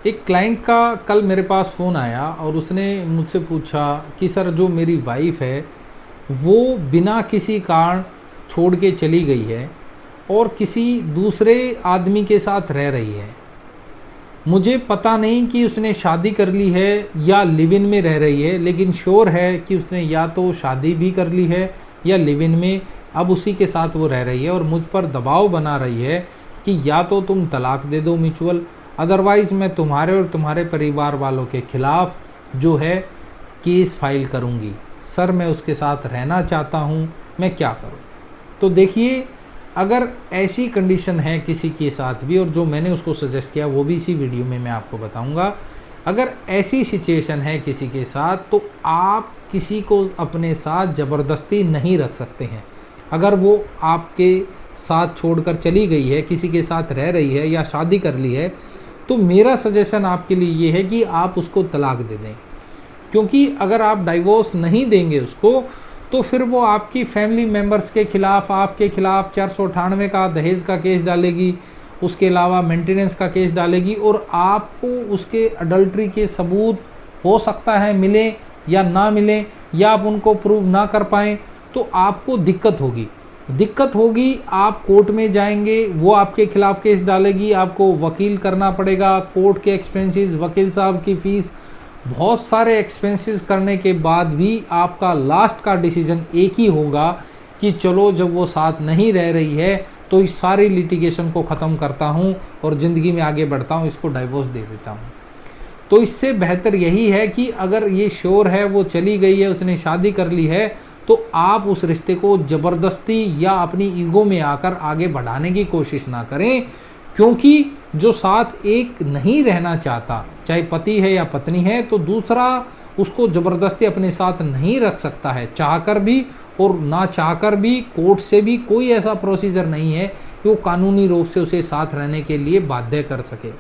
एक क्लाइंट का कल मेरे पास फ़ोन आया और उसने मुझसे पूछा कि सर जो मेरी वाइफ़ है वो बिना किसी कारण छोड़ के चली गई है और किसी दूसरे आदमी के साथ रह रही है। मुझे पता नहीं कि उसने शादी कर ली है या लिव इन में रह रही है, लेकिन श्योर है कि उसने या तो शादी भी कर ली है या लिव इन में अब उसी के साथ वो रह रही है और मुझ पर दबाव बना रही है कि या तो तुम तलाक दे दो म्यूचुअल, अदरवाइज़ मैं तुम्हारे और तुम्हारे परिवार वालों के खिलाफ़ जो है केस फाइल करूँगी। सर मैं उसके साथ रहना चाहता हूँ, मैं क्या करूँ? तो देखिए, अगर ऐसी कंडीशन है किसी के साथ भी, और जो मैंने उसको सजेस्ट किया वो भी इसी वीडियो में मैं आपको बताऊंगा, अगर ऐसी सिचुएशन है किसी के साथ तो आप किसी को अपने साथ ज़बरदस्ती नहीं रख सकते हैं। अगर वो आपके साथ छोड़कर चली गई है, किसी के साथ रह रही है या शादी कर ली है, तो मेरा सजेशन आपके लिए ये है कि आप उसको तलाक दे दें। क्योंकि अगर आप डाइवोर्स नहीं देंगे उसको तो फिर वो आपकी फैमिली मेम्बर्स के खिलाफ़, आपके खिलाफ़ 498 का दहेज का केस डालेगी, उसके अलावा मेंटेनेंस का केस डालेगी और आपको उसके अडल्ट्री के सबूत हो सकता है मिले या ना मिले, या आप उनको प्रूव ना कर पाएँ तो आपको दिक्कत होगी। आप कोर्ट में जाएंगे, वो आपके खिलाफ़ केस डालेगी, आपको वकील करना पड़ेगा, कोर्ट के एक्सपेंसेस, वकील साहब की फ़ीस, बहुत सारे एक्सपेंसेस करने के बाद भी आपका लास्ट का डिसीजन एक ही होगा कि चलो जब वो साथ नहीं रह रही है तो इस सारी लिटिगेशन को ख़त्म करता हूँ और ज़िंदगी में आगे बढ़ता हूँ, इसको डाइवोर्स दे देता हूँ। तो इससे बेहतर यही है कि अगर ये श्योर है वो चली गई है, उसने शादी कर ली है, तो आप उस रिश्ते को ज़बरदस्ती या अपनी ईगो में आकर आगे बढ़ाने की कोशिश ना करें। क्योंकि जो साथ एक नहीं रहना चाहता, चाहे पति है या पत्नी है, तो दूसरा उसको ज़बरदस्ती अपने साथ नहीं रख सकता है, चाहकर भी और ना चाहकर भी। कोर्ट से भी कोई ऐसा प्रोसीजर नहीं है कि वो कानूनी रूप से उसे साथ रहने के लिए बाध्य कर सके।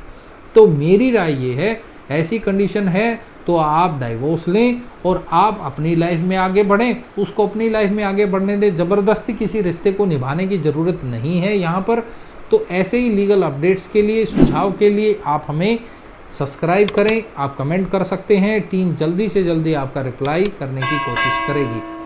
तो मेरी राय ये है, ऐसी कंडीशन है तो आप डाइवोर्स लें और आप अपनी लाइफ में आगे बढ़ें, उसको अपनी लाइफ में आगे बढ़ने दें। ज़बरदस्ती किसी रिश्ते को निभाने की ज़रूरत नहीं है यहाँ पर। तो ऐसे ही लीगल अपडेट्स के लिए, सुझाव के लिए आप हमें सब्सक्राइब करें, आप कमेंट कर सकते हैं। टीम जल्दी से जल्दी आपका रिप्लाई करने की कोशिश करेगी।